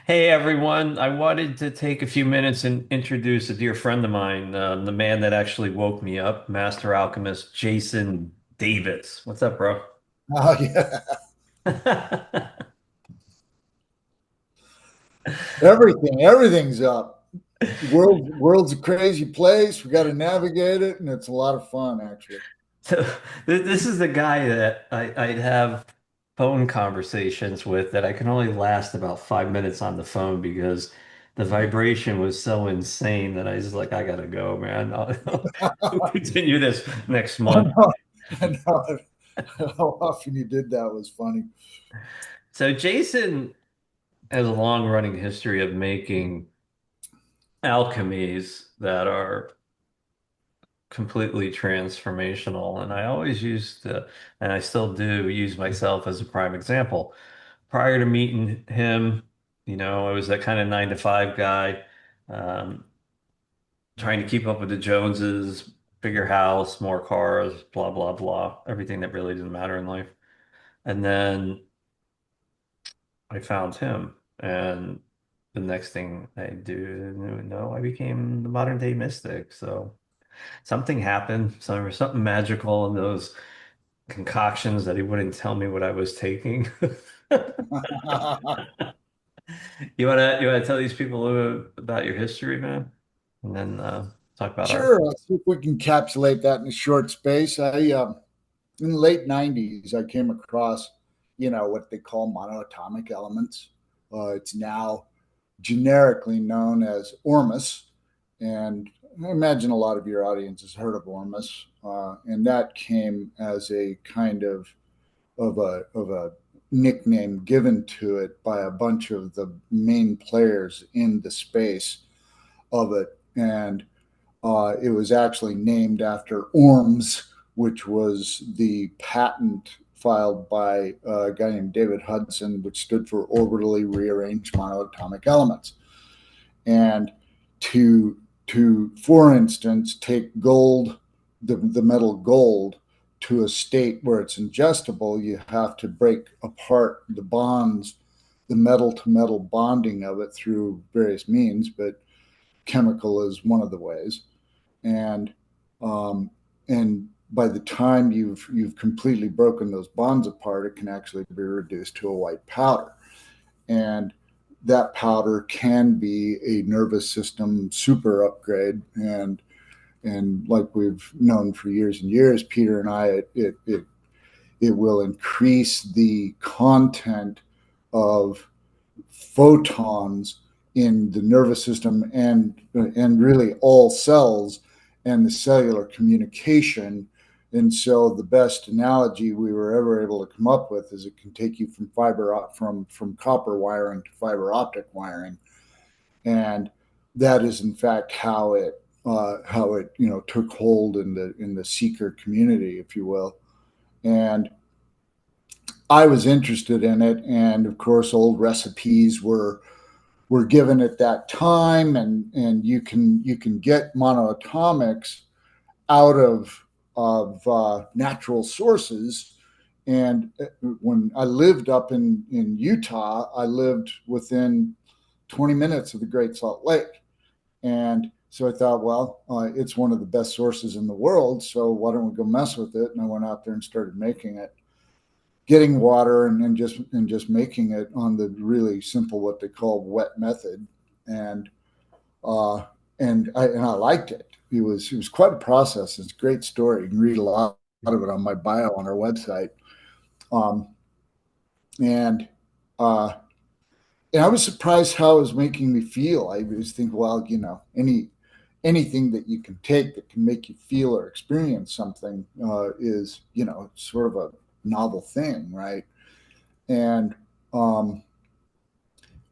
Hey everyone, I wanted to take a few minutes and introduce a dear friend of mine, the man that actually woke me up, Master Alchemist Jason Davis. What's up, bro? Oh yeah, everything's up. World's a crazy place. We got to navigate it, and it's a lot of fun, actually. So this is the guy that I'd have phone conversations with that I can only last about 5 minutes on the phone because the vibration was so insane that I was like, I gotta go, man. We'll continue this next I month. know, I know. How often you did that was funny. So Jason has a long running history of making alchemies that are completely transformational. And I always used to, and I still do use myself as a prime example. Prior to meeting him, I was that kind of 9 to 5 guy, um, trying to keep up with the Joneses, bigger house, more cars, blah, blah, blah, everything that really didn't matter in life. And then I found him. And the next thing I do know, I became the modern day mystic. So something happened, something magical in those concoctions that he wouldn't tell me what I was taking. You wanna tell these people about your history, man? And then talk about our. Sure, let's see if we can encapsulate that in a short space. In the late '90s, I came across, what they call monatomic elements. It's now generically known as Ormus, and I imagine a lot of your audience has heard of Ormus, and that came as a kind of a nickname given to it by a bunch of the main players in the space of it, and it was actually named after Orms, which was the patent filed by a guy named David Hudson, which stood for orbitally rearranged monatomic elements. And for instance, take gold, the metal gold, to a state where it's ingestible, you have to break apart the bonds, the metal to metal bonding of it through various means, but chemical is one of the ways. And um, and by the time you've completely broken those bonds apart, it can actually be reduced to a white powder. And that powder can be a nervous system super upgrade. And like we've known for years and years, Peter and I, it will increase the content of photons in the nervous system and really all cells and the cellular communication. And so the best analogy we were ever able to come up with is it can take you from from copper wiring to fiber optic wiring, and that is in fact how it took hold in the seeker community, if you will. And I was interested in it, and of course, old recipes were given at that time, and you can get monoatomics out of natural sources. And when I lived up in Utah, I lived within 20 minutes of the Great Salt Lake, and so I thought, well, it's one of the best sources in the world, so why don't we go mess with it? And I went out there and started making it, getting water and just making it on the really simple what they call wet method, and uh, and I liked it. It was quite a process. It's a great story. You can read a lot of it on my bio on our website. Um, and uh, and I was surprised how it was making me feel. I was thinking, well, anything that you can take that can make you feel or experience something is sort of a novel thing, right? And um,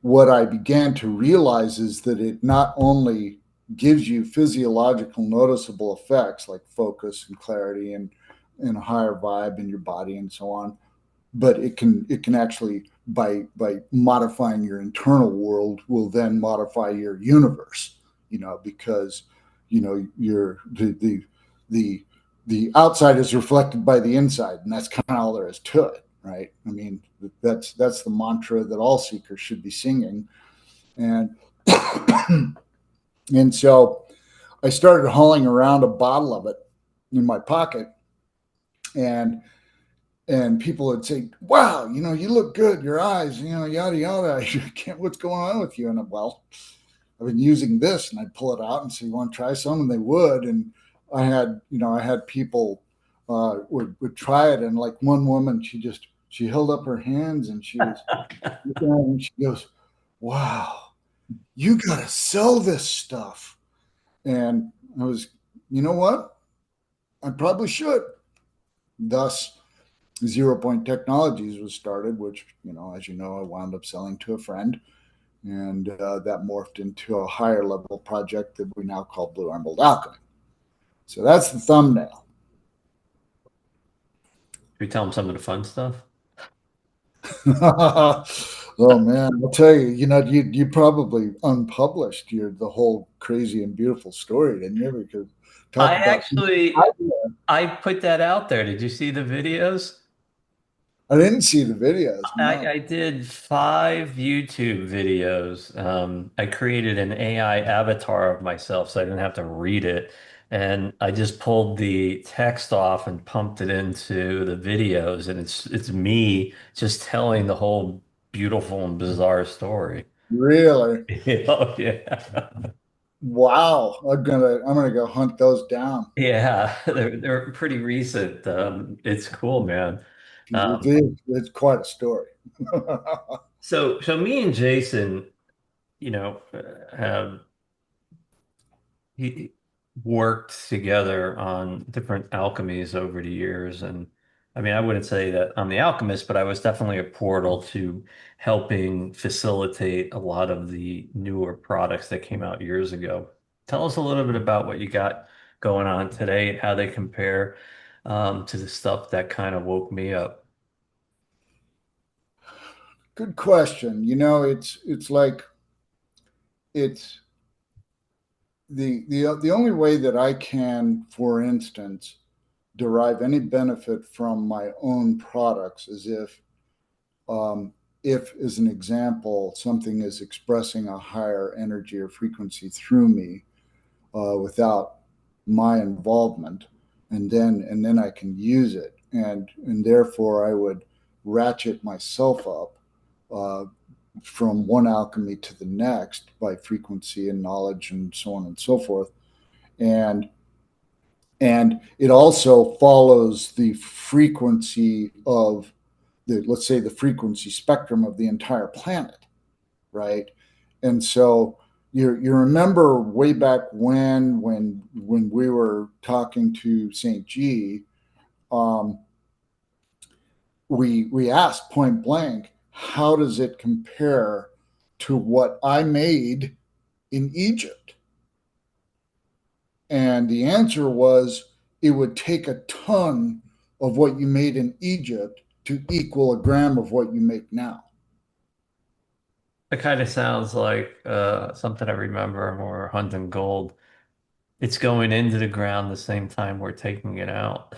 what I began to realize is that it not only gives you physiological noticeable effects like focus and clarity and a higher vibe in your body and so on, but it can actually, by modifying your internal world, will then modify your universe. Because you're the outside is reflected by the inside, and that's kind of all there is to it, right? I mean, that's the mantra that all seekers should be singing. And and so I started hauling around a bottle of it in my pocket, and people would say, "Wow, you look good. Your eyes, yada yada. I can't. What's going on with you?" And well, I've been using this, and I'd pull it out and say, "You want to try some?" And they would. And I had people would try it, and like one woman, she held up her hands and she was looking at it, and she goes, "Wow, you gotta sell this stuff." And I was, you know what? I probably should. Thus, Zero Point Technologies was started, which, as you know, I wound up selling to a friend. And that morphed into a higher level project that we now call Blue Emerald Alchemy. So that's the thumbnail. Should we tell them some of the fun stuff? Oh man, I'll tell you, you probably unpublished the whole crazy and beautiful story, didn't you? Because I talk about actually I put that out there. Did you see the videos? I didn't see the videos, I, no. I did 5 YouTube videos. I created an AI avatar of myself so I didn't have to read it. And I just pulled the text off and pumped it into the videos. And it's me just telling the whole beautiful and bizarre story. Really? Oh yeah. Wow. I'm gonna go hunt those down. Yeah, they're pretty recent. It's cool, man. It Um, is, it's quite a story. so me and Jason, have he worked together on different alchemies over the years. And I mean, I wouldn't say that I'm the alchemist, but I was definitely a portal to helping facilitate a lot of the newer products that came out years ago. Tell us a little bit about what you got going on today and how they compare to the stuff that kind of woke me up. Good question. It's like it's the only way that I can, for instance, derive any benefit from my own products is if, as an example, something is expressing a higher energy or frequency through me without my involvement, and then I can use it, and therefore I would ratchet myself up uh, from one alchemy to the next by frequency and knowledge and so on and so forth. And and it also follows the frequency of let's say the frequency spectrum of the entire planet, right? And so you remember way back when we were talking to St. G, um, we asked point blank, how does it compare to what I made in Egypt? And the answer was it would take a ton of what you made in Egypt to equal a gram of what you make now. It kind of sounds like something I remember when we were hunting gold. It's going into the ground the same time we're taking it out.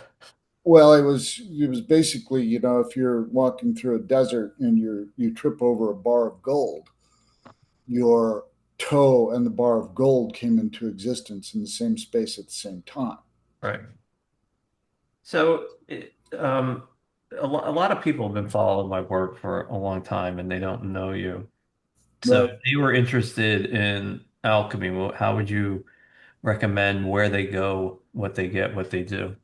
Well, it was basically, if you're walking through a desert and you trip over a bar of gold, your toe and the bar of gold came into existence in the same space at the same time. Right. So, a lot of people have been following my work for a long time and they don't know you. So, Right. if they were interested in alchemy, how would you recommend where they go, what they get, what they do?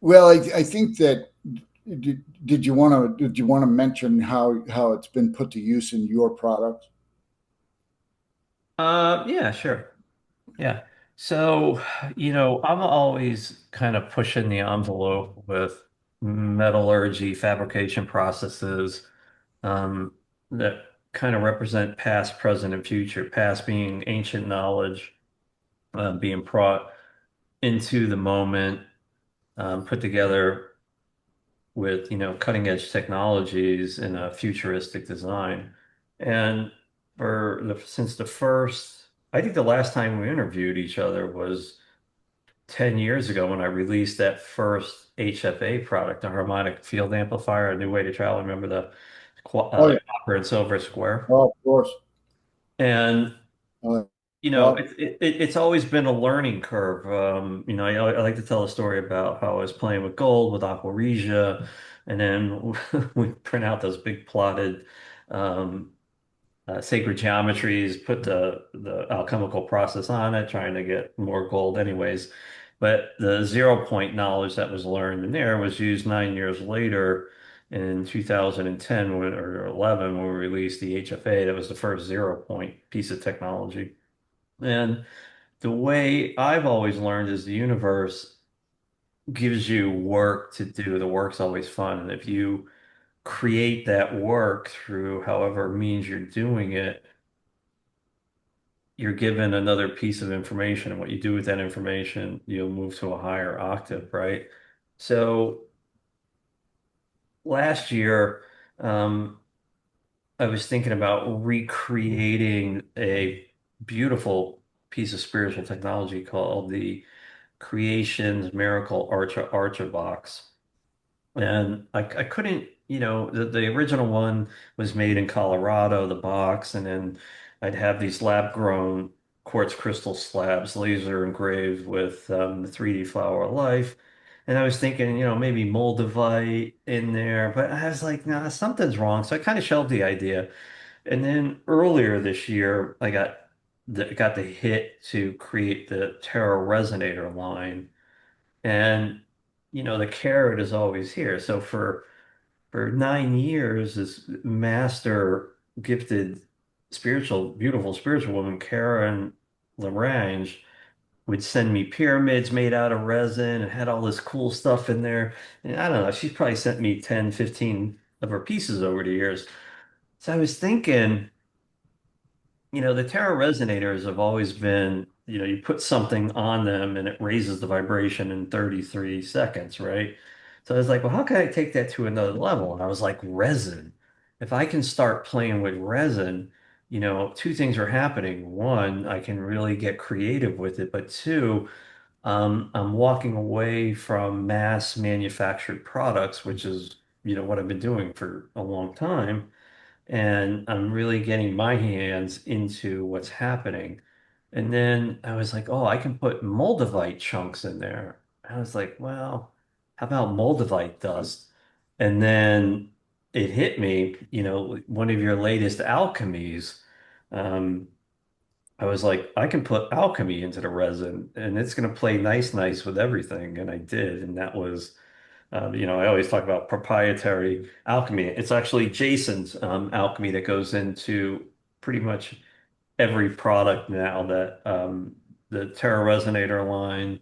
Well, I think that did you want to mention how it's been put to use in your products? Yeah, sure. Yeah. So, I'm always kind of pushing the envelope with metallurgy, fabrication processes, that kind of represent past, present, and future. Past being ancient knowledge, being brought into the moment, put together with, cutting edge technologies in a futuristic design. And since I think the last time we interviewed each other was 10 years ago when I released that first HFA product, a harmonic field amplifier, a new way to travel. Remember the Oh yeah, copper and silver square? oh, of course. And Uh, you know, yeah. it's always been a learning curve. I like to tell a story about how I was playing with gold with aqua regia, and then we print out those big plotted um, sacred geometries, put the alchemical process on it, trying to get more gold anyways. But the 0 point knowledge that was learned in there was used 9 years later in 2010 or 11 when we released the HFA. That was the first 0 point piece of technology. And the way I've always learned is the universe gives you work to do. The work's always fun. And if you create that work through however means you're doing it, you're given another piece of information. And what you do with that information, you'll move to a higher octave, right? So last year, um, I was thinking about recreating a beautiful piece of spiritual technology called the Creations Miracle Archer box. And I couldn't, the original one was made in Colorado, the box, and then I'd have these lab grown quartz crystal slabs laser engraved with the 3D flower of life. And I was thinking, maybe moldavite in there, but I was like, nah, something's wrong. So I kind of shelved the idea. And then earlier this year, I got the hit to create the Terra Resonator line. And the carrot is always here. So for 9 years, this master gifted beautiful spiritual woman, Karen Lagrange, would send me pyramids made out of resin and had all this cool stuff in there. And I don't know, she's probably sent me 10, 15 of her pieces over the years. So I was thinking, the Terra resonators have always been, you put something on them and it raises the vibration in 33 seconds, right? So I was like, well, how can I take that to another level? And I was like, resin. If I can start playing with resin, two things are happening. One, I can really get creative with it, but two, I'm walking away from mass manufactured products, which is, what I've been doing for a long time, and I'm really getting my hands into what's happening. And then I was like, oh, I can put moldavite chunks in there. I was like, well, how about moldavite dust? And then it hit me, one of your latest alchemies. Um, I was like, I can put alchemy into the resin and it's going to play nice, nice with everything. And I did. And that was I always talk about proprietary alchemy. It's actually Jason's alchemy that goes into pretty much every product now that the Terra Resonator line,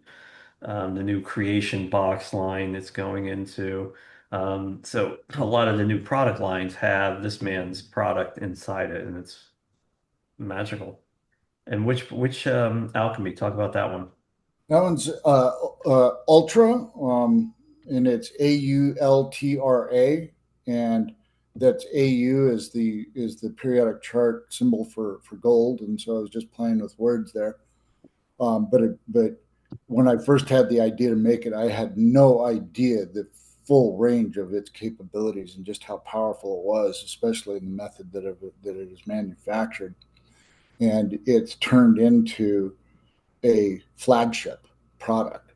the new Creation box line it's going into. So a lot of the new product lines have this man's product inside it, and it's magical. And which alchemy? Talk about that one. That one's Ultra, and it's AULTRA, and that's AU is the periodic chart symbol for gold, and so I was just playing with words there. But when I first had the idea to make it, I had no idea the full range of its capabilities and just how powerful it was, especially in the method that it is manufactured, and it's turned into a flagship product.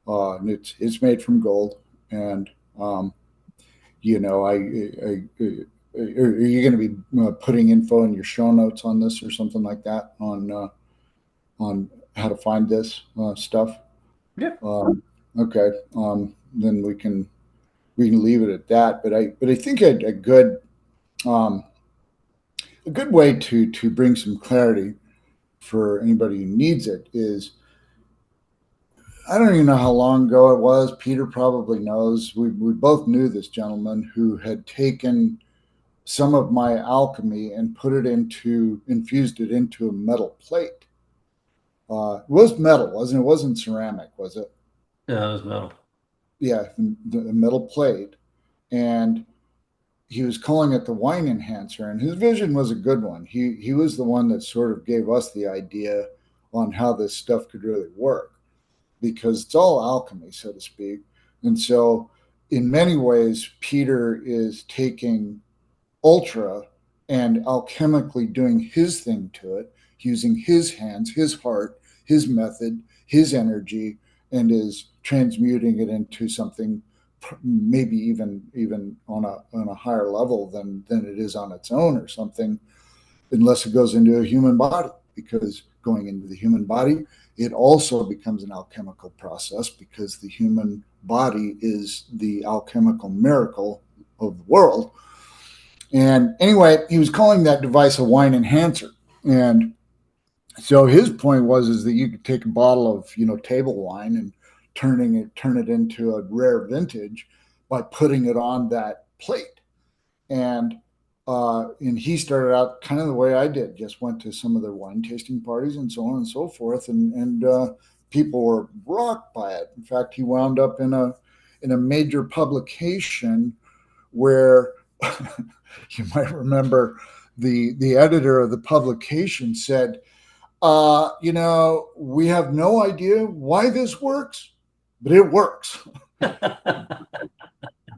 And it's made from gold. And are you going to be putting info in your show notes on this or something like that on how to find this stuff? Yeah. Okay, then we can leave it at that. But I think um, a good way to bring some clarity for anybody who needs it is, I don't even know how long ago it was. Peter probably knows. We both knew this gentleman who had taken some of my alchemy and infused it into a metal plate. It was metal, wasn't it? It wasn't ceramic, was it? Yeah, that was metal. Yeah, the metal plate. And he was calling it the wine enhancer. And his vision was a good one. He was the one that sort of gave us the idea on how this stuff could really work, because it's all alchemy, so to speak. And so, in many ways, Peter is taking Ultra and alchemically doing his thing to it, using his hands, his heart, his method, his energy, and is transmuting it into something maybe even on a higher level than it is on its own or something, unless it goes into a human body, because going into the human body, it also becomes an alchemical process, because the human body is the alchemical miracle of the world. And anyway, he was calling that device a wine enhancer. And so his point was is that you could take a bottle of table wine and turn it into a rare vintage by putting it on that plate. And and he started out kind of the way I did, just went to some of their wine tasting parties and so on and so forth, and people were rocked by it. In fact, he wound up in a major publication where you might remember the editor of the publication said, we have no idea why this works, but it works.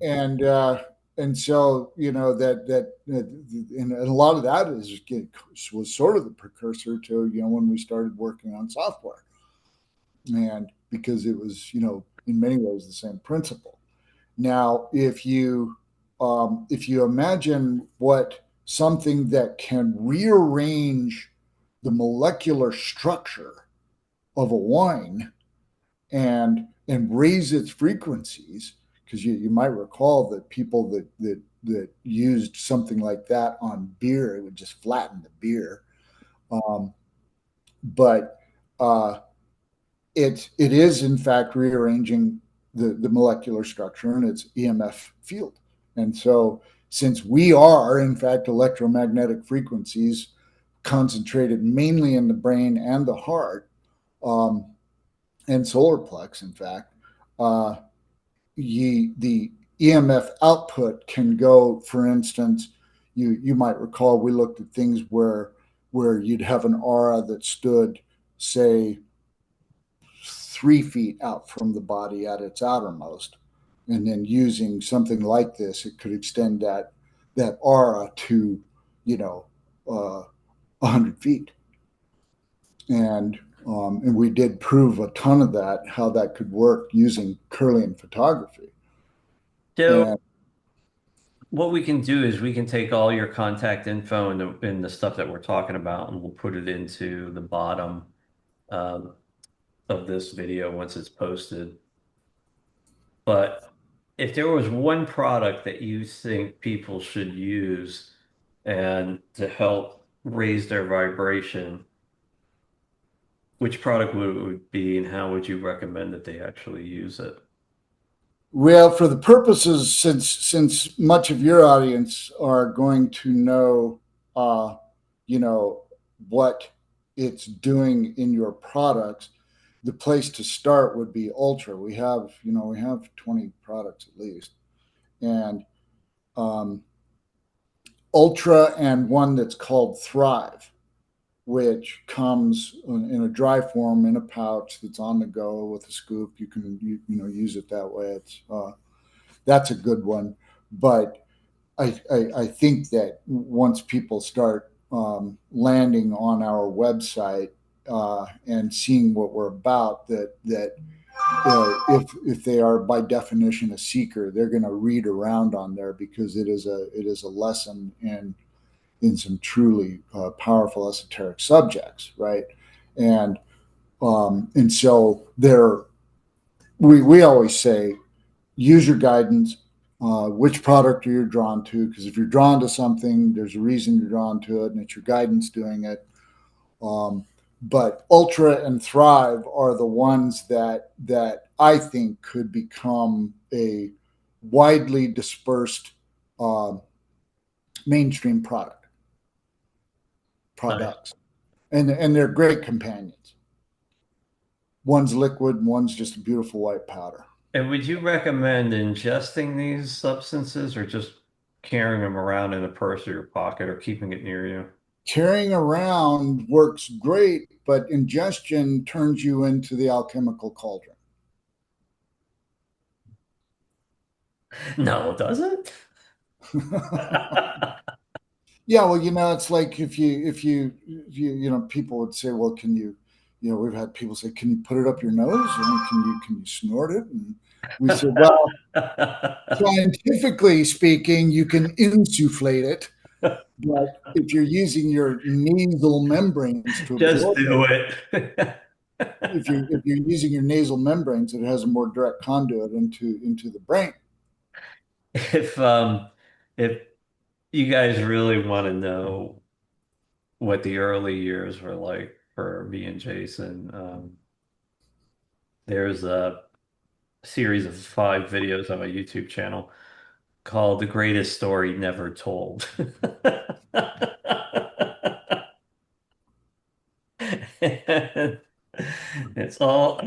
and and so and a lot of that was sort of the precursor to when we started working on software, and because it was in many ways the same principle. Now, if you imagine what something that can rearrange the molecular structure of a wine and raise its frequencies, because you might recall that people that used something like that on beer, it would just flatten the beer. Um, but it is in fact rearranging the molecular structure and its EMF field. And so, since we are in fact electromagnetic frequencies concentrated mainly in the brain and the heart, um, and solar plex, in fact, uh, the EMF output can go, for instance, you might recall we looked at things where you'd have an aura that stood, say, 3 feet out from the body at its outermost, and then using something like this, it could extend that aura to you know 100 feet, and we did prove a ton of that, how that could work using Kirlian photography. So And what we can do is we can take all your contact info and the stuff that we're talking about, and we'll put it into the bottom um, of this video once it's posted. But if there was one product that you think people should use and to help raise their vibration, which product would it would be, and how would you recommend that they actually use it? well, for the purposes, since much of your audience are going to know, uh, you know, what it's doing in your products, the place to start would be Ultra. We have 20 products at least, and um, Ultra, and one that's called Thrive, which comes in a dry form in a pouch that's on the go with a scoop. You can use it that way. That's a good one. But I think that once people start landing on our website and seeing what we're about, that if they are by definition a seeker, they're going to read around on there, because it is a lesson in some truly powerful esoteric subjects, right? And so we always say, use your guidance. Which product are you drawn to? Because if you're drawn to something, there's a reason you're drawn to it, and it's your guidance doing it. Um, but Ultra and Thrive are the ones that I think could become a widely dispersed uh, mainstream Nice. products, and they're great companions. One's liquid, one's just a beautiful white powder. And would you recommend ingesting these substances or just carrying them around in a purse or your pocket or keeping it near you? Carrying around works great, but ingestion turns you into the alchemical cauldron. No, does it? Yeah, well, it's like people would say, well, can you, we've had people say, can you put it up your nose? Can you snort it? And we said, well, scientifically speaking, you can insufflate it, but if you're using your nasal membranes to Just absorb do it, it. if you're using your nasal membranes, it has a more direct conduit into the brain. If if you guys really want to know what the early years were like for me and Jason, there's a series of 5 videos on my YouTube channel called The Greatest Story Never Told. And it's all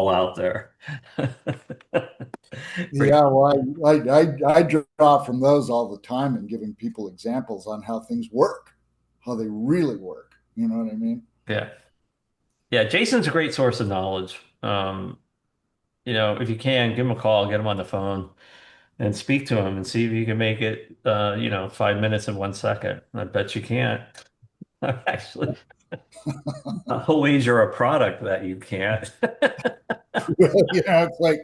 out there. Pretty Yeah, well, I draw from those all the time and giving people examples on how things work, how they really work. You know what I mean? yeah. Yeah, Jason's a great source of knowledge. If you can, give him a call, get him on the phone and speak to him and see if you can make it 5 minutes and 1 second. I bet you can't. Actually, I'll wager a product that you can't. It's like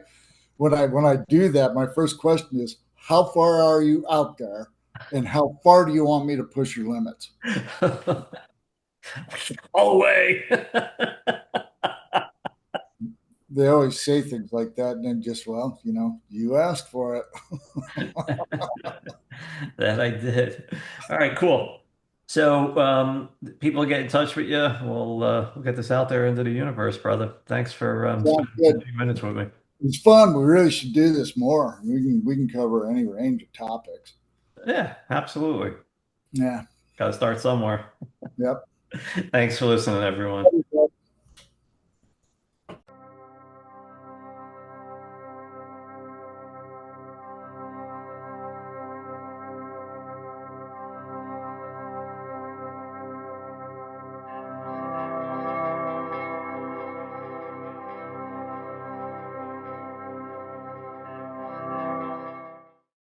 when I do that, my first question is, how far are you out there, and how far do you want me to push your limits? All the way. They always say things like that, and then just, well, you asked for it. That I did. All right, cool. So, people get in touch with you. We'll get this out there into the universe, brother. Thanks for Sounds spending a good. few minutes with me. It's fun. We really should do this more. We can cover any range of topics. Yeah, absolutely. Yeah. Got to start somewhere. Yep. Thanks for listening, everyone.